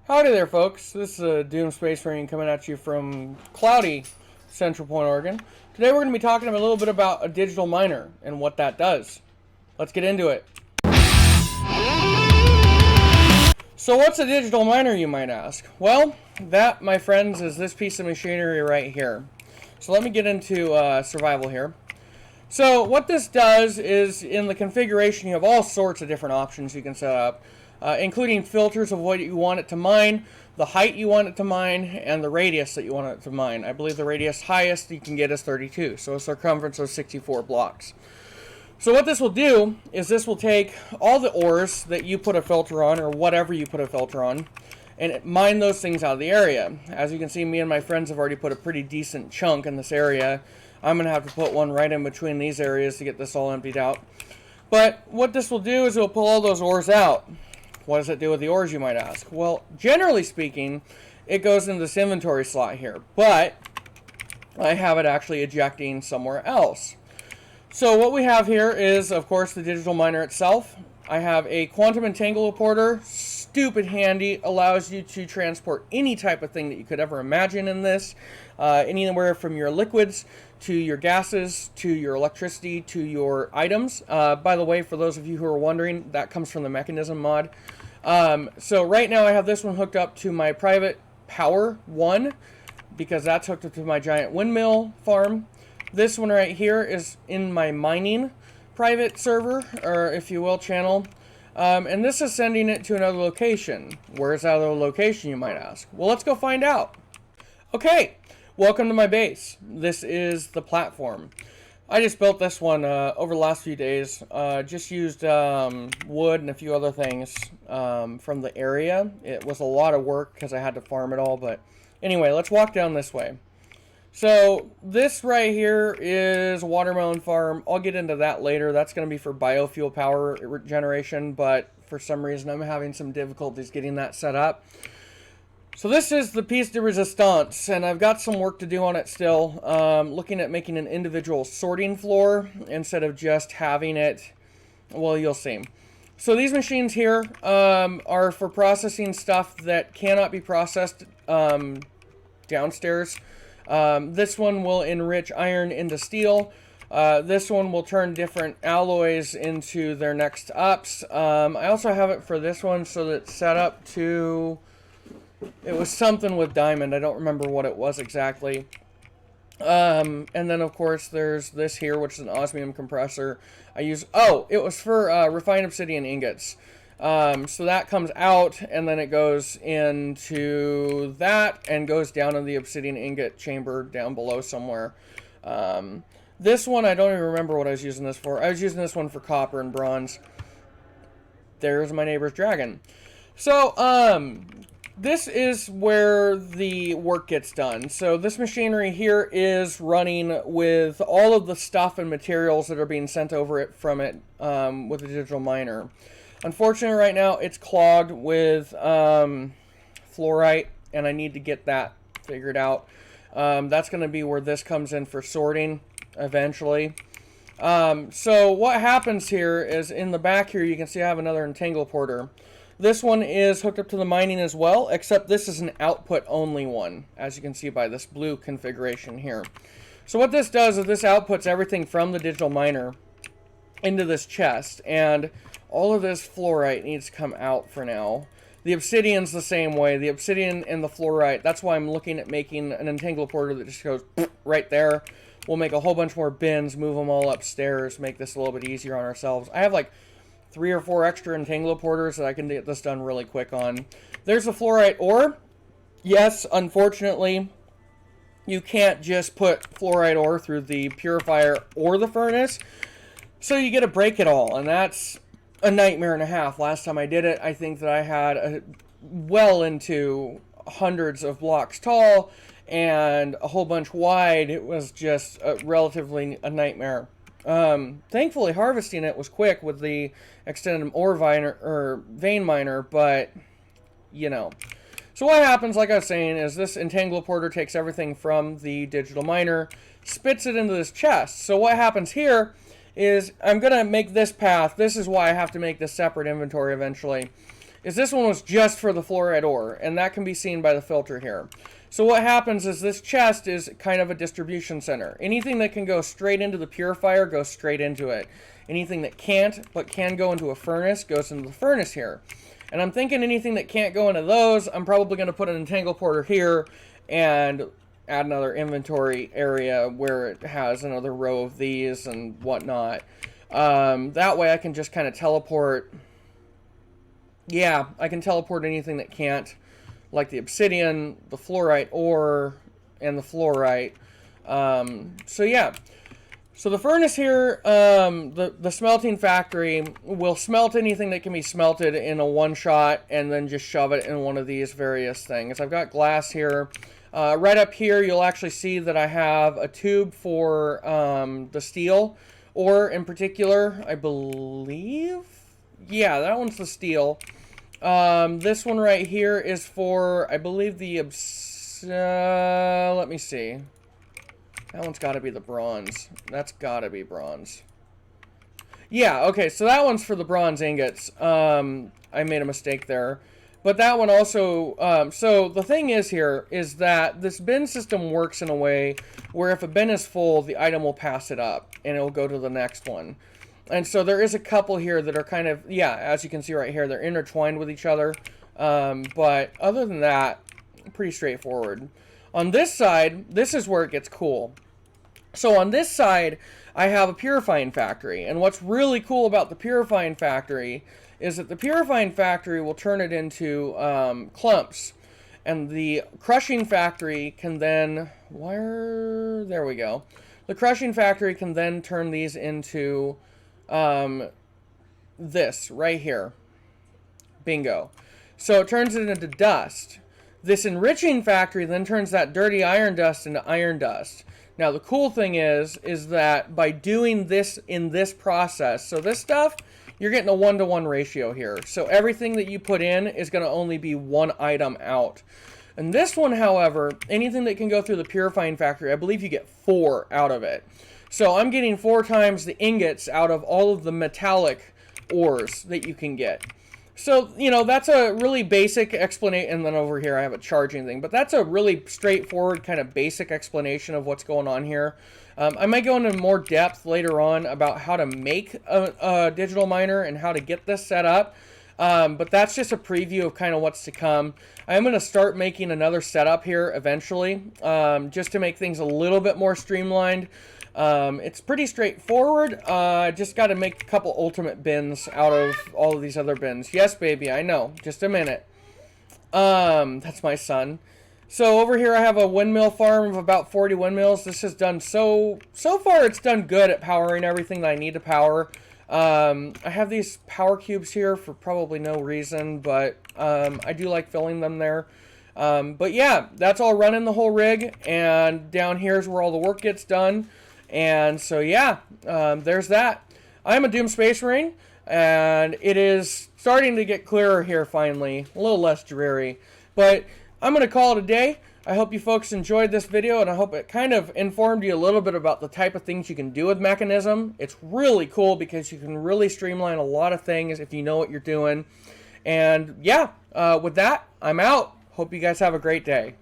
Howdy there, folks. This is Doom Space Marine coming at you from cloudy Central Point, Oregon. Today we're going to be talking a little bit about a digital miner and what that does. Let's get into it. So what's a digital miner, you might ask? Well, that, my friends, is this piece of machinery right here. So let me get into survival here. So what this does is, in the configuration, you have all sorts of different options you can set up. Including filters of what you want it to mine, the height you want it to mine, and the radius that you want it to mine. I believe the radius highest you can get is 32, so a circumference of 64 blocks. So what this will do is this will take all the ores that you put a filter on, or whatever you put a filter on, and mine those things out of the area. As you can see, me and my friends have already put a pretty decent chunk in this area. I'm going to have to put one right in between these areas to get this all emptied out. But what this will do is it will pull all those ores out. What does it do with the ores, you might ask? Well, generally speaking, it goes into this inventory slot here, but I have it actually ejecting somewhere else. So what we have here is, of course, the digital miner itself. I have a quantum entangler, stupid handy, allows you to transport any type of thing that you could ever imagine in this, anywhere from your liquids to your gases to your electricity to your items. By the way, for those of you who are wondering, that comes from the Mekanism mod. So right now I have this one hooked up to my private power 1 because that's hooked up to my giant windmill farm. This one right here is in my mining private server, or if you will, channel. And this is sending it to another location. Where's that other location, you might ask? Well, let's go find out. Okay, welcome to my base. This is the platform. I just built this one over the last few days. Just used wood and a few other things from the area. It was a lot of work because I had to farm it all, but anyway, let's walk down this way. So this right here is a watermelon farm. I'll get into that later. That's going to be for biofuel power generation, but for some reason I'm having some difficulties getting that set up. So this is the piece de resistance, and I've got some work to do on it still. Looking at making an individual sorting floor instead of just having it, well, you'll see. So these machines here are for processing stuff that cannot be processed downstairs. This one will enrich iron into steel. This one will turn different alloys into their next ups. I also have it for this one so that it's set up to... It was something with diamond. I don't remember what it was exactly. And then, of course, there's this here, which is an osmium compressor. I use... Oh, it was for refined obsidian ingots. So that comes out, and then it goes into that, and goes down in the obsidian ingot chamber down below somewhere. This one, I don't even remember what I was using this for. I was using this one for copper and bronze. There's my neighbor's dragon. So, this is where the work gets done. So this machinery here is running with all of the stuff and materials that are being sent over it from it with the digital miner. Unfortunately, right now, it's clogged with fluorite, and I need to get that figured out. That's going to be where this comes in for sorting eventually. So what happens here is in the back here, you can see I have another entangle porter. This one is hooked up to the mining as well, except this is an output-only one, as you can see by this blue configuration here. So what this does is this outputs everything from the digital miner into this chest, and all of this fluorite needs to come out for now. The obsidian's the same way. The obsidian and the fluorite, that's why I'm looking at making an entangle porter that just goes right there. We'll make a whole bunch more bins, move them all upstairs, make this a little bit easier on ourselves. I have like 3 or 4 extra entangle porters that I can get this done really quick on. There's the fluorite ore. Yes, unfortunately, you can't just put fluorite ore through the purifier or the furnace. So you got to break it all, and that's a nightmare and a half. Last time I did it, I think that I had well into hundreds of blocks tall and a whole bunch wide. It was just relatively a nightmare. Thankfully, harvesting it was quick with the extended ore miner, or vein miner, but, you know. So what happens, like I was saying, is this entangle porter takes everything from the digital miner, spits it into this chest. So what happens here is I'm going to make this path. This is why I have to make this separate inventory eventually. is this one was just for the fluoride ore, and that can be seen by the filter here. So what happens is this chest is kind of a distribution center. Anything that can go straight into the purifier goes straight into it. Anything that can't, but can go into a furnace, goes into the furnace here. And I'm thinking anything that can't go into those, I'm probably going to put an entangle porter here and add another inventory area where it has another row of these and whatnot. That way I can just kind of teleport. Yeah, I can teleport anything that can't, like the obsidian, the fluorite ore, and the fluorite. So yeah. So the furnace here, the smelting factory will smelt anything that can be smelted in a one-shot and then just shove it in one of these various things. I've got glass here. Right up here, you'll actually see that I have a tube for the steel ore in particular, I believe. Yeah, that one's the steel. This one right here is for, I believe, the let me see. That one's got to be the bronze. That's got to be bronze. Yeah, okay, so that one's for the bronze ingots. I made a mistake there. But that one also, so the thing is here is that this bin system works in a way where if a bin is full, the item will pass it up and it will go to the next one. And so there is a couple here that are kind of, yeah, as you can see right here, they're intertwined with each other. But other than that, pretty straightforward. On this side, this is where it gets cool. So on this side, I have a purifying factory. And what's really cool about the purifying factory is that the purifying factory will turn it into clumps. And the crushing factory can then, there we go. The crushing factory can then turn these into this right here. Bingo. So it turns it into dust. This enriching factory then turns that dirty iron dust into iron dust. Now the cool thing is that by doing this in this process, so this stuff, you're getting a 1-to-1 ratio here. So everything that you put in is going to only be one item out. And this one, however, anything that can go through the purifying factory, I believe you get 4 out of it. So I'm getting 4 times the ingots out of all of the metallic ores that you can get. So, you know, that's a really basic explanation. And then over here I have a charging thing. But that's a really straightforward kind of basic explanation of what's going on here. I might go into more depth later on about how to make a digital miner and how to get this set up. But that's just a preview of kind of what's to come. I am going to start making another setup here eventually, just to make things a little bit more streamlined. It's pretty straightforward. I just got to make a couple ultimate bins out of all of these other bins. Yes, baby, I know. Just a minute. That's my son. So over here I have a windmill farm of about 40 windmills. This has done so far it's done good at powering everything that I need to power. I have these power cubes here for probably no reason, but I do like filling them there. But yeah, that's all running the whole rig, and down here is where all the work gets done. And so yeah, there's that. I'm a Doom Space Marine, and it is starting to get clearer here finally, a little less dreary. But I'm going to call it a day. I hope you folks enjoyed this video, and I hope it kind of informed you a little bit about the type of things you can do with Mekanism. It's really cool because you can really streamline a lot of things if you know what you're doing. And yeah, with that, I'm out. Hope you guys have a great day.